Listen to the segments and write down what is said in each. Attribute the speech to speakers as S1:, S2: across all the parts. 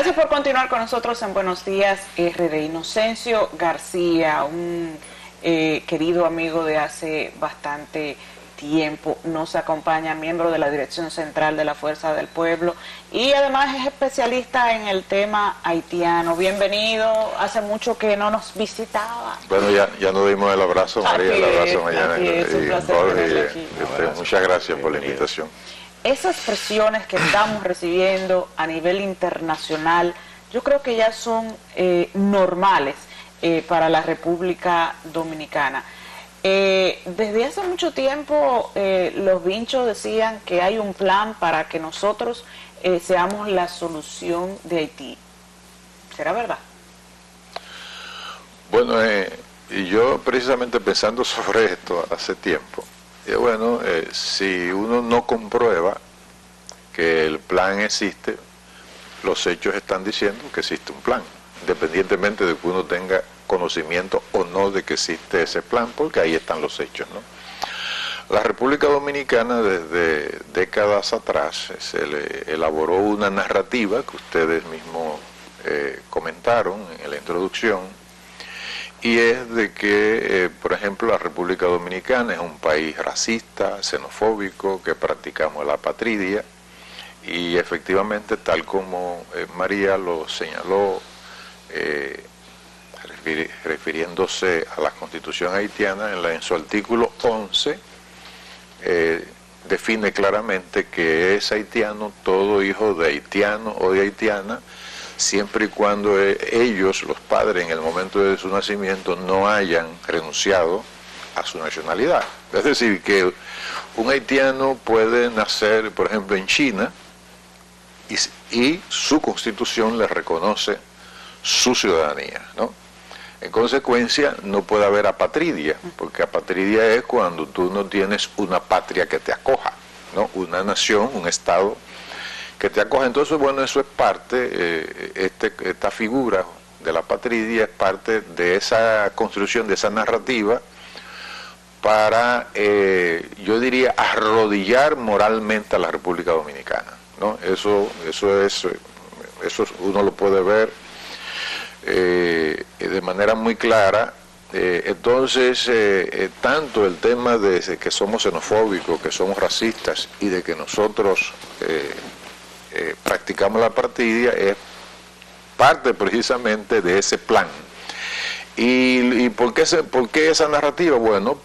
S1: Gracias por continuar con nosotros en Buenos Días RD. Inocencio García, un querido amigo de hace bastante tiempo, nos acompaña, miembro de la Dirección Central de la Fuerza del Pueblo y además es especialista en el tema haitiano. Bienvenido, hace mucho que no nos visitaba.
S2: Bueno, ya nos dimos el abrazo, María, el abrazo mañana. Muchas gracias por la invitación.
S1: Esas presiones que estamos recibiendo a nivel internacional, yo creo que ya son normales para la República Dominicana. Desde hace mucho tiempo los vinchos decían que hay un plan para que nosotros seamos la solución de Haití. ¿Será verdad?
S2: Bueno, y yo precisamente pensando sobre esto hace tiempo, bueno, si uno no comprueba que el plan existe, los hechos están diciendo que existe un plan, independientemente de que uno tenga conocimiento o no de que existe ese plan, porque ahí están los hechos, ¿no? La República Dominicana desde décadas atrás se le elaboró una narrativa que ustedes mismos comentaron en la introducción, y es de que, por ejemplo, la República Dominicana es un país racista, xenofóbico, que practicamos la apatridia, y efectivamente, tal como María lo señaló, refiriéndose a la Constitución haitiana, en su artículo 11, define claramente que es haitiano todo hijo de haitiano o de haitiana, siempre y cuando ellos, los padres, en el momento de su nacimiento, no hayan renunciado a su nacionalidad. Es decir, que un haitiano puede nacer, por ejemplo, en China, y su constitución le reconoce su ciudadanía, ¿no? En consecuencia, no puede haber apatridia, porque apatridia es cuando tú no tienes una patria que te acoja, ¿no? Una nación, un estado que te acoja. Entonces, bueno, eso es parte, esta figura de la apatridia es parte de esa construcción, de esa narrativa, para, yo diría, arrodillar moralmente a la República Dominicana, ¿no? Eso uno lo puede ver de manera muy clara. Entonces, tanto el tema de que somos xenofóbicos, que somos racistas y de que nosotros practicamos la apatridia es parte precisamente de ese plan. ¿Y por qué esa narrativa? Bueno,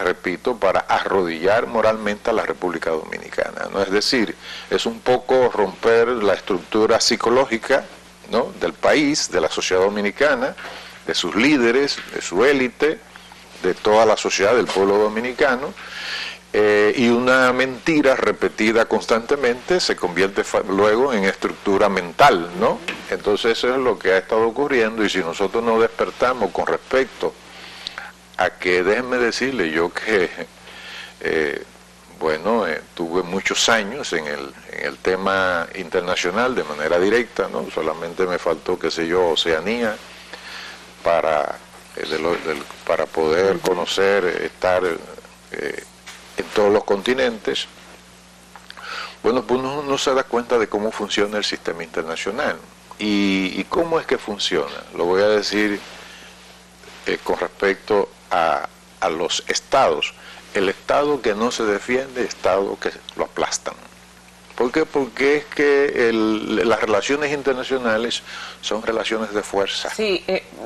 S2: repito, para arrodillar moralmente a la República Dominicana, ¿no? Es decir, es un poco romper la estructura psicológica, ¿no?, del país, de la sociedad dominicana, de sus líderes, de su élite, de toda la sociedad, del pueblo dominicano, y una mentira repetida constantemente se convierte luego en estructura mental, ¿no? Entonces eso es lo que ha estado ocurriendo, y si nosotros no despertamos con respecto a que, déjenme decirle yo que, bueno, tuve muchos años en el tema internacional de manera directa, ¿no? Solamente me faltó, qué sé yo, Oceanía, para poder conocer, estar en todos los continentes. Bueno, pues uno no se da cuenta de cómo funciona el sistema internacional. ¿Y cómo es que funciona? Lo voy a decir con respecto a los estados. El estado que no se defiende, estado que lo aplastan. ¿Por qué? Porque es que las relaciones internacionales son relaciones de fuerza.
S1: Sí,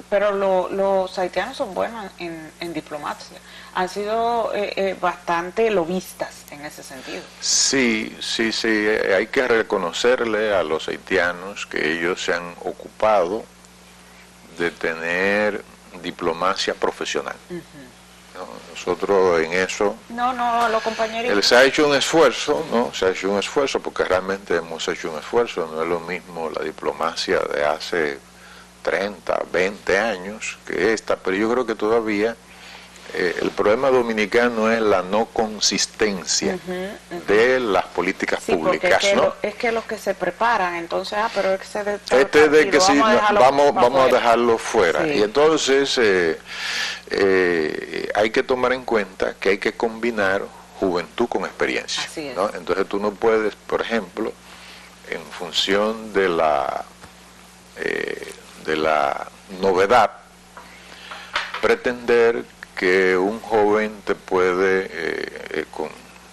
S1: pero los haitianos son buenos en diplomacia. Han sido bastante lobistas en ese sentido.
S2: Sí, hay que reconocerle a los haitianos que ellos se han ocupado de tener diplomacia profesional. ¿No? Nosotros en eso...
S1: No, los compañeritos.
S2: Se ha hecho un esfuerzo, ¿no? Se ha hecho un esfuerzo, porque realmente hemos hecho un esfuerzo. No es lo mismo la diplomacia de hace 30, 20 años que esta, pero yo creo que todavía el problema dominicano es la no consistencia de las políticas públicas, ¿no?
S1: Es que los que se preparan, entonces, pero es que se
S2: de que sí, vamos a dejarlo fuera. Sí. Y entonces hay que tomar en cuenta que hay que combinar juventud con experiencia.
S1: Así es.
S2: ¿No? Entonces tú no puedes, por ejemplo, en función de la de la novedad pretender que un joven te puede,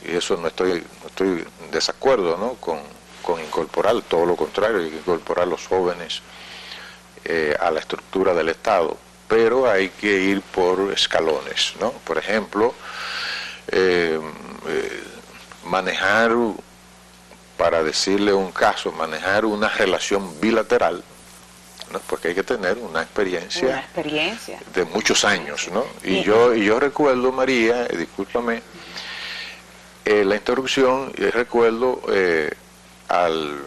S2: y eso no estoy en desacuerdo, ¿no?, con incorporar, todo lo contrario, hay que incorporar a los jóvenes a la estructura del Estado, pero hay que ir por escalones, ¿no? Por ejemplo, manejar, para decirle un caso, manejar una relación bilateral, ¿no?, porque hay que tener una experiencia de muchos años, ¿no? Y yo recuerdo, María, discúlpame la interrupción, recuerdo al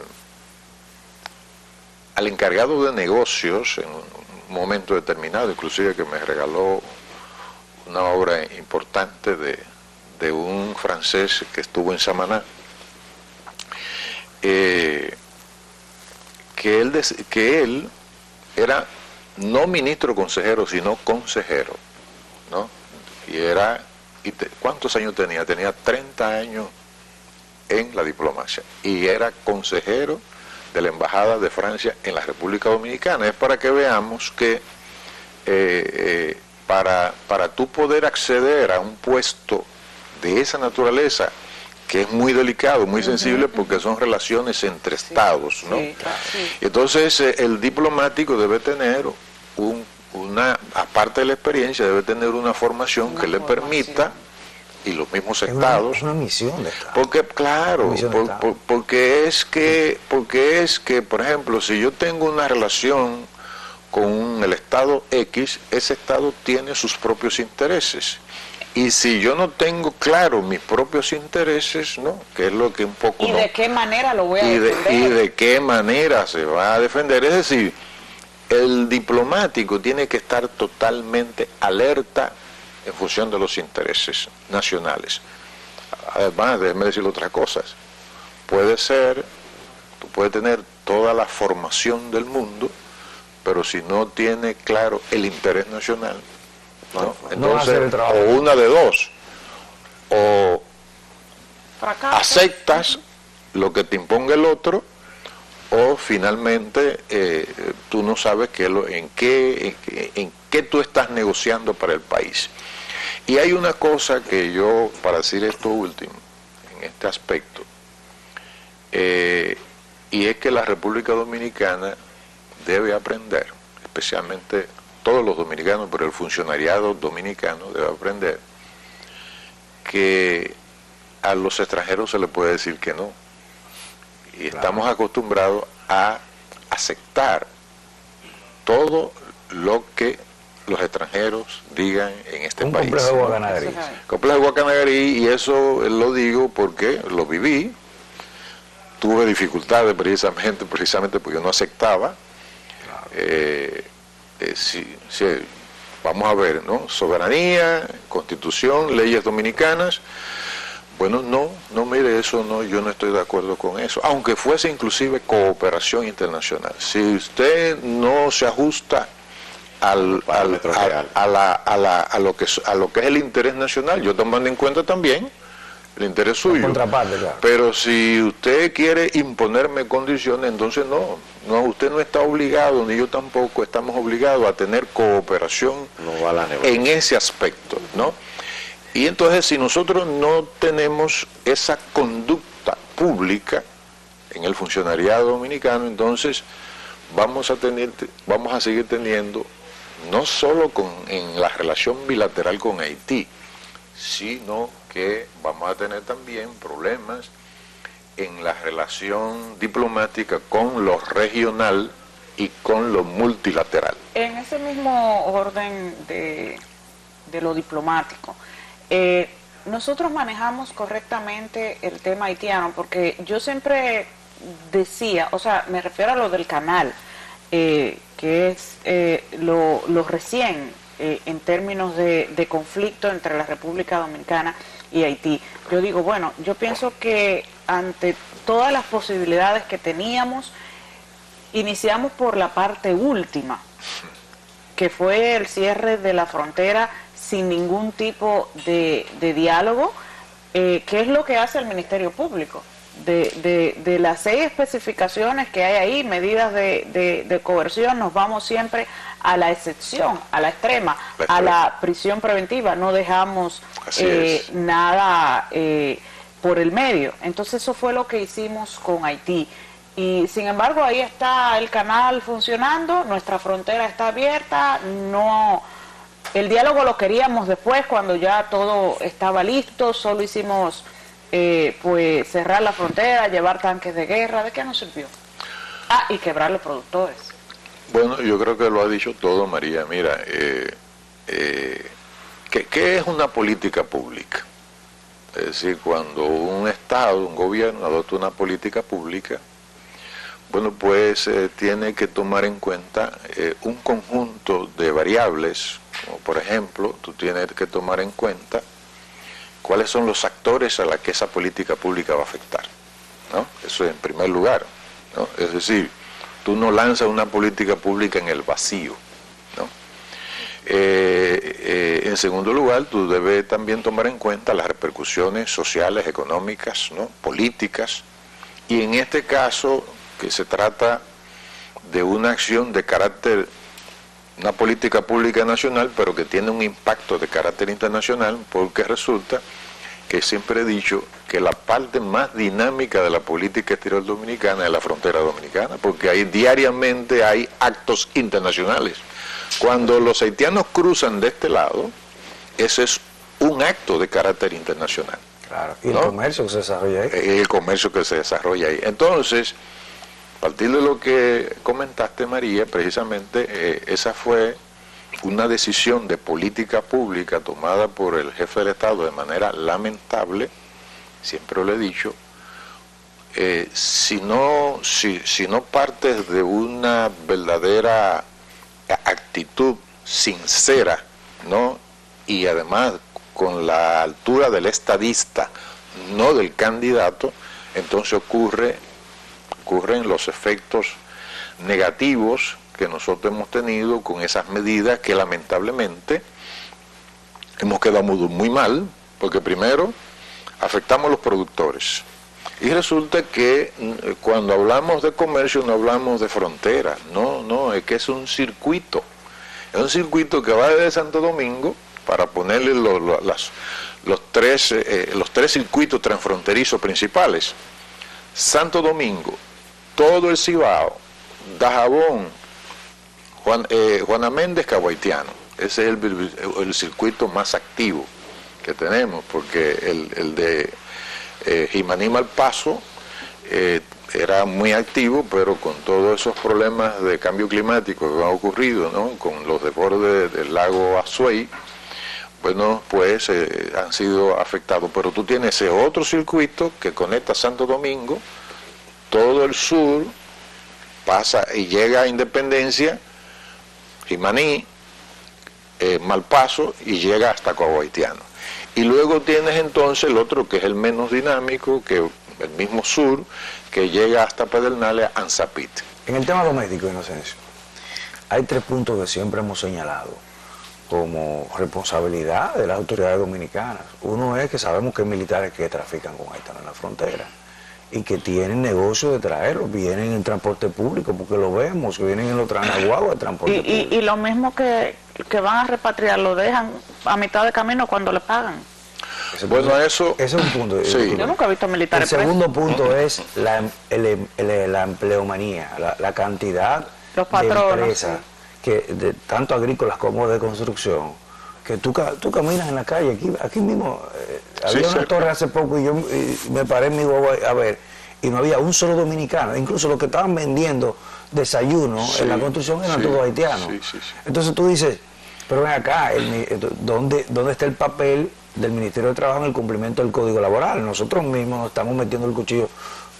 S2: encargado de negocios en un momento determinado, inclusive que me regaló una obra importante de un francés que estuvo en Samaná, que él era no ministro consejero, sino consejero, ¿no? ¿Cuántos años tenía? Tenía 30 años en la diplomacia y era consejero de la Embajada de Francia en la República Dominicana. Es para que veamos que para tú poder acceder a un puesto de esa naturaleza, que es muy delicado, muy sensible, porque son relaciones entre estados, ¿no? Sí, claro, sí. Entonces el diplomático debe tener aparte de la experiencia, debe tener una formación que le permita, y los mismos estados,
S3: una misión de Estado.
S2: Porque claro, porque es que, por ejemplo, si yo tengo una relación con el Estado X, ese Estado tiene sus propios intereses. Y si yo no tengo claro mis propios intereses, ¿no?, que es lo que un poco...
S1: ¿Y de qué manera lo voy a defender?
S2: Y de qué manera se va a defender. Es decir, el diplomático tiene que estar totalmente alerta en función de los intereses nacionales. Además, déjeme decir otras cosas. Tú puedes tener toda la formación del mundo, pero si no tiene claro el interés nacional, ¿no? Entonces, o una de dos, o aceptas lo que te imponga el otro, o finalmente tú no sabes en qué tú estás negociando para el país. Y hay una cosa que yo, para decir esto último, en este aspecto, y es que la República Dominicana debe aprender, especialmente todos los dominicanos, pero el funcionariado dominicano debe aprender que a los extranjeros se les puede decir que no. Y estamos acostumbrados a aceptar todo lo que los extranjeros digan en este país.
S3: Complejo de Guacanagarí.
S2: Complejo de Guacanagarí, y eso lo digo porque lo viví. Tuve dificultades precisamente porque no aceptaba. Vamos a ver, ¿no? Soberanía, Constitución, leyes dominicanas. Bueno, no, mire, eso no, yo no estoy de acuerdo con eso, aunque fuese inclusive cooperación internacional. Si usted no se ajusta a lo que es el interés nacional, yo tomando en cuenta también el interés suyo.
S3: Contraparte, claro.
S2: Pero si usted quiere imponerme condiciones, entonces no, usted no está obligado, ni yo tampoco estamos obligados a tener cooperación en ese aspecto, ¿no? Y entonces, si nosotros no tenemos esa conducta pública en el funcionariado dominicano, entonces vamos a seguir teniendo, no solo en la relación bilateral con Haití, sino que vamos a tener también problemas en la relación diplomática con lo regional y con lo multilateral.
S1: En ese mismo orden de lo diplomático, nosotros manejamos correctamente el tema haitiano, porque yo siempre decía, o sea, me refiero a lo del canal, que es lo recién en términos de conflicto entre la República Dominicana y Haití. Yo digo, bueno, yo pienso que ante todas las posibilidades que teníamos, iniciamos por la parte última, que fue el cierre de la frontera sin ningún tipo de diálogo, que es lo que hace el Ministerio Público. de las 6 especificaciones que hay ahí, medidas de coerción, nos vamos siempre a la excepción, a la extrema, a la prisión preventiva, no dejamos nada por el medio. Entonces eso fue lo que hicimos con Haití. Y sin embargo ahí está el canal funcionando, nuestra frontera está abierta, no, el diálogo lo queríamos después cuando ya todo estaba listo, solo hicimos pues cerrar la frontera, llevar tanques de guerra. ¿De qué nos sirvió? Ah, y quebrar los productores.
S2: Bueno, yo creo que lo ha dicho todo, María. Mira, ¿qué es una política pública? Es decir, cuando un Estado, un gobierno adopta una política pública, bueno, pues tiene que tomar en cuenta un conjunto de variables, como por ejemplo, tú tienes que tomar en cuenta cuáles son los actores a los que esa política pública va a afectar, ¿no? Eso en primer lugar, ¿no? Es decir, tú no lanzas una política pública en el vacío, ¿no? En segundo lugar, tú debes también tomar en cuenta las repercusiones sociales, económicas, ¿no? Políticas, y en este caso, que se trata de una acción de carácter, una política pública nacional, pero que tiene un impacto de carácter internacional, porque resulta que siempre he dicho que la parte más dinámica de la política exterior dominicana es la frontera dominicana, porque ahí diariamente hay actos internacionales. Cuando los haitianos cruzan de este lado, ese es un acto de carácter internacional.
S3: Claro, y el
S2: ¿no?
S3: comercio que se desarrolla ahí.
S2: El comercio que se desarrolla ahí. Entonces, a partir de lo que comentaste, María, precisamente esa fue una decisión de política pública tomada por el jefe del Estado de manera lamentable, siempre lo he dicho. Si no partes de una verdadera actitud sincera, ¿no? Y además con la altura del estadista, no del candidato, entonces ocurren los efectos negativos que nosotros hemos tenido con esas medidas que lamentablemente hemos quedado muy mal, porque primero afectamos a los productores. Y resulta que cuando hablamos de comercio no hablamos de frontera, no, es que es un circuito. Es un circuito que va desde Santo Domingo, para ponerle los tres circuitos transfronterizos principales. Santo Domingo, todo el Cibao, Dajabón, Juana Méndez, Cabo Haitiano. Ese es el circuito más activo que tenemos, porque el de Jimaní Malpaso era muy activo, pero con todos esos problemas de cambio climático que han ocurrido, ¿no? Con los desbordes del lago Azuay, bueno, pues han sido afectados. Pero tú tienes ese otro circuito que conecta Santo Domingo, todo el sur, pasa y llega a Independencia, Jimaní, Malpaso, y llega hasta Cabo Haitiano. Y luego tienes entonces el otro que es el menos dinámico, que el mismo sur, que llega hasta Pedernales, Anzapite.
S3: En el tema doméstico, Inocencio, hay 3 puntos que siempre hemos señalado como responsabilidad de las autoridades dominicanas. Uno es que sabemos que hay militares que trafican con haitianos en la frontera y que tienen negocio de traerlos, vienen en transporte público, porque lo vemos, que vienen en los tranaguaguas de transporte público.
S1: Y lo mismo que van a repatriar, lo dejan a mitad de camino cuando le pagan.
S3: Ese es un punto.
S2: Sí.
S1: Yo nunca he visto militares
S3: El segundo
S1: presos.
S3: punto es la empleomanía, la cantidad
S1: Los patronos,
S3: de empresas, tanto agrícolas como de construcción, que tú caminas en la calle, aquí mismo, había una torre hace poco y yo me paré en mi guagua a ver, y no había un solo dominicano, incluso los que estaban vendiendo desayuno en la construcción eran todos haitianos. Entonces tú dices, pero ven acá, ¿dónde está el papel del Ministerio de Trabajo en el cumplimiento del Código Laboral? Nosotros mismos nos estamos metiendo el cuchillo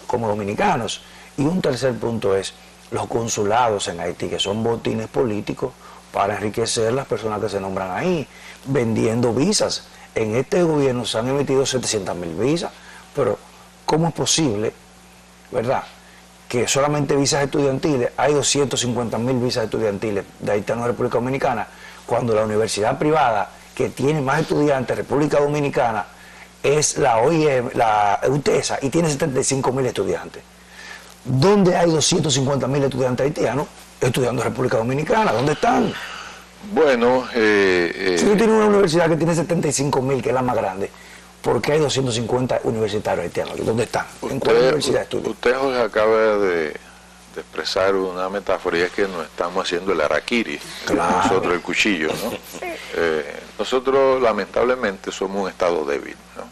S3: como dominicanos. Y un tercer punto es los consulados en Haití, que son botines políticos para enriquecer las personas que se nombran ahí, vendiendo visas. En este gobierno se han emitido 700.000 visas, pero ¿cómo es posible, verdad, que solamente visas estudiantiles, hay 250.000 visas estudiantiles de haitianos de República Dominicana, cuando la universidad privada, que tiene más estudiantes, República Dominicana, es la OIM, la UTESA, y tiene 75.000 estudiantes. ¿Dónde hay 250.000 estudiantes haitianos estudiando en República Dominicana? ¿Dónde están?
S2: Bueno,
S3: si tú tienes una universidad que tiene 75.000, que es la más grande, ¿por qué hay 250 universitarios haitianos? ¿Dónde están? ¿En cuál universidad estudian?
S2: Usted José, acaba de expresar una metáfora, y es que nos estamos haciendo el harakiri,
S3: Claro.
S2: nosotros el cuchillo, ¿no? Nosotros lamentablemente somos un estado débil, ¿no?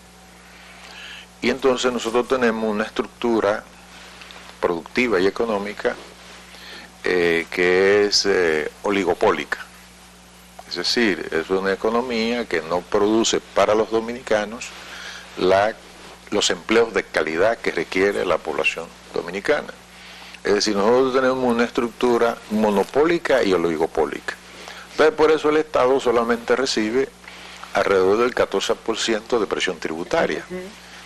S2: Y entonces nosotros tenemos una estructura productiva y económica que es oligopólica. Es decir, es una economía que no produce para los dominicanos los empleos de calidad que requiere la población dominicana. Es decir, nosotros tenemos una estructura monopólica y oligopólica. Entonces, por eso el Estado solamente recibe alrededor del 14% de presión tributaria.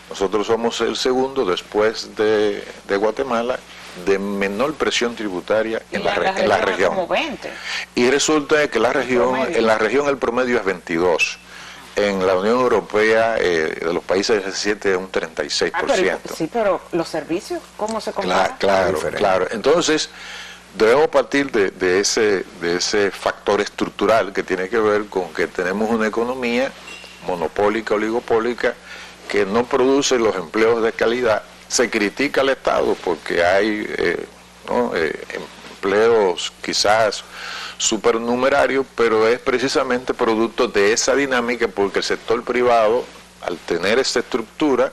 S2: Nosotros somos el segundo, después de Guatemala, de menor presión tributaria en la región.
S1: Como 20.
S2: Y resulta que en la región el promedio es 22. En la Unión Europea, de los países del G7, es un 36%.
S1: Pero los servicios, ¿cómo se compara?
S2: Claro. Entonces, debemos partir de ese factor estructural que tiene que ver con que tenemos una economía monopólica, oligopólica, que no produce los empleos de calidad. Se critica al Estado porque hay empleos quizás supernumerarios, pero es precisamente producto de esa dinámica, porque el sector privado, al tener esta estructura,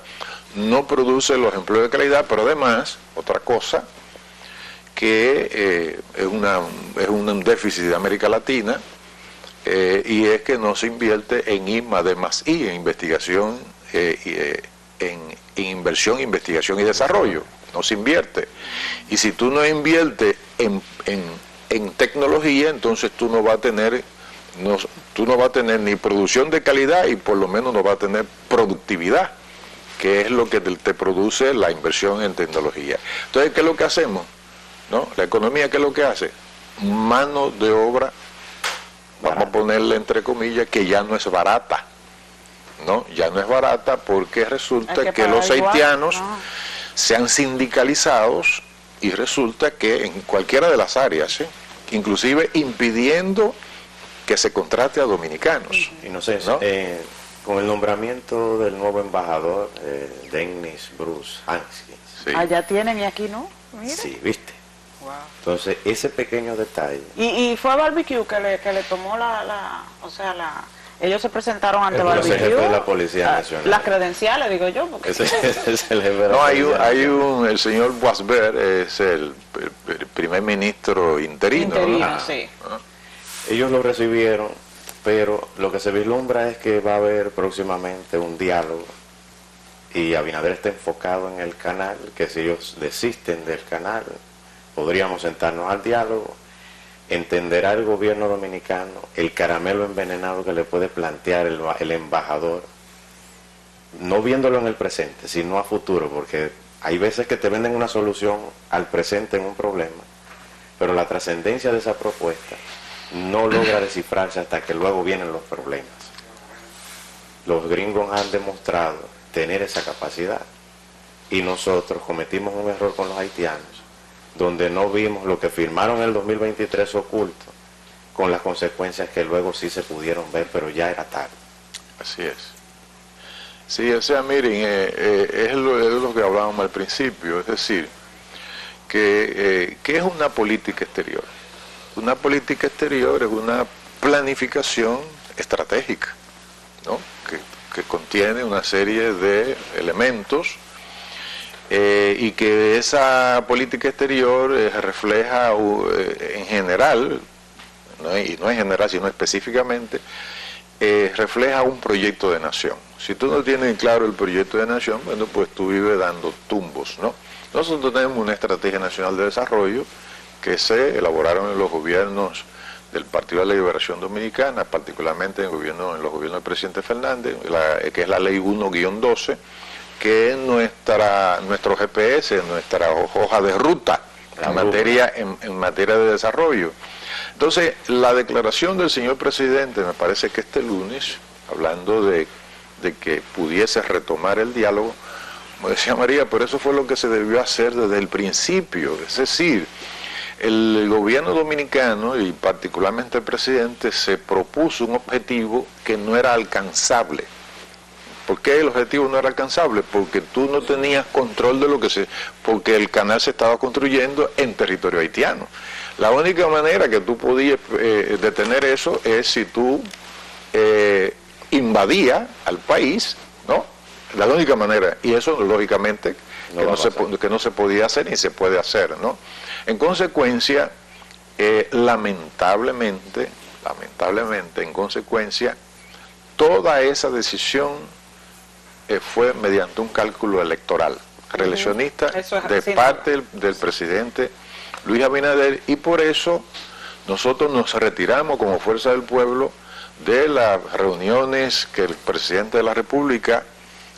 S2: no produce los empleos de calidad, pero además, otra cosa, que es un déficit de América Latina, y es que no se invierte en I+D+I, en investigación, en inversión, investigación y desarrollo. No se invierte. Y si tú no inviertes en tecnología, entonces tú no vas a tener ni producción de calidad, y por lo menos no vas a tener productividad, que es lo que te produce la inversión en tecnología. Entonces, ¿qué es lo que hacemos? ¿No? La economía, ¿qué es lo que hace? Mano de obra, vamos a ponerle entre comillas, que ya no es barata. ¿No? Ya no es barata, porque resulta que los haitianos se han sindicalizado, y resulta que en cualquiera de las áreas, inclusive impidiendo que se contrate a dominicanos.
S4: Y no sé, con el nombramiento del nuevo embajador, Dennis Bruce Haskins.
S2: Sí.
S1: Allá tienen y aquí no. Mira.
S4: Sí, viste.
S1: Wow.
S4: Entonces, ese pequeño detalle.
S1: Y fue a Barbecue que le tomó ellos se presentaron ante Barbecue.
S4: El jefe de la Policía Nacional.
S1: Las credenciales, digo yo. Porque
S4: Ese es el jefe de la
S2: No,
S4: Policía
S2: el señor Boisbert es el primer ministro interino. ¿No?
S1: Sí.
S4: Ellos lo recibieron, pero lo que se vislumbra es que va a haber próximamente un diálogo, y Abinader está enfocado en el canal, que si ellos desisten del canal, podríamos sentarnos al diálogo. Entenderá el gobierno dominicano el caramelo envenenado que le puede plantear el embajador, no viéndolo en el presente, sino a futuro, porque hay veces que te venden una solución al presente en un problema, pero la trascendencia de esa propuesta no logra descifrarse hasta que luego vienen los problemas. Los gringos han demostrado tener esa capacidad, y nosotros cometimos un error con los haitianos, donde no vimos lo que firmaron en el 2023 oculto, con las consecuencias que luego sí se pudieron ver, pero ya era tarde.
S2: Así es. Sí, o sea, miren, es lo que hablábamos al principio, es decir, que es una política exterior. Una política exterior es una planificación estratégica, ¿no? que contiene una serie de elementos, y que esa política exterior refleja en general, y no en general sino específicamente, refleja un proyecto de nación. Si tú no tienes claro el proyecto de nación, bueno, pues tú vives dando tumbos, ¿no? Nosotros tenemos una estrategia nacional de desarrollo que se elaboraron en los gobiernos del Partido de la Liberación Dominicana, particularmente en los gobiernos del presidente Fernández, que es la Ley 1-12, que es nuestro GPS, nuestra hoja de ruta en materia de desarrollo. Entonces, la declaración del señor presidente, me parece que este lunes, hablando de de que pudiese retomar el diálogo, como decía María, pero eso fue lo que se debió hacer desde el principio. Es decir, el gobierno dominicano y particularmente el presidente se propuso un objetivo que no era alcanzable. ¿Por qué el objetivo no era alcanzable? Porque tú no tenías control de lo que porque el canal se estaba construyendo en territorio haitiano. La única manera que tú podías detener eso es si tú invadías al país, ¿no? La única manera, y eso lógicamente que no se podía hacer ni se puede hacer, ¿no? En consecuencia, lamentablemente, en consecuencia, toda esa decisión fue mediante un cálculo electoral, reeleccionista, de parte del presidente Luis Abinader, y por eso nosotros nos retiramos como Fuerza del Pueblo de las reuniones que el presidente de la República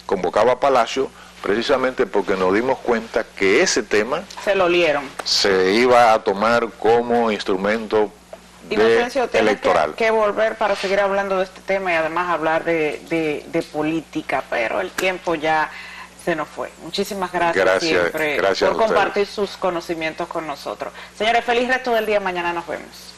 S2: convocaba a Palacio, precisamente porque nos dimos cuenta que ese tema se iba a tomar como instrumento electoral.
S1: Que volver para seguir hablando de este tema y además hablar de política, pero el tiempo ya se nos fue. Muchísimas gracias siempre por compartir sus conocimientos con nosotros. Señores, feliz resto del día. Mañana nos vemos.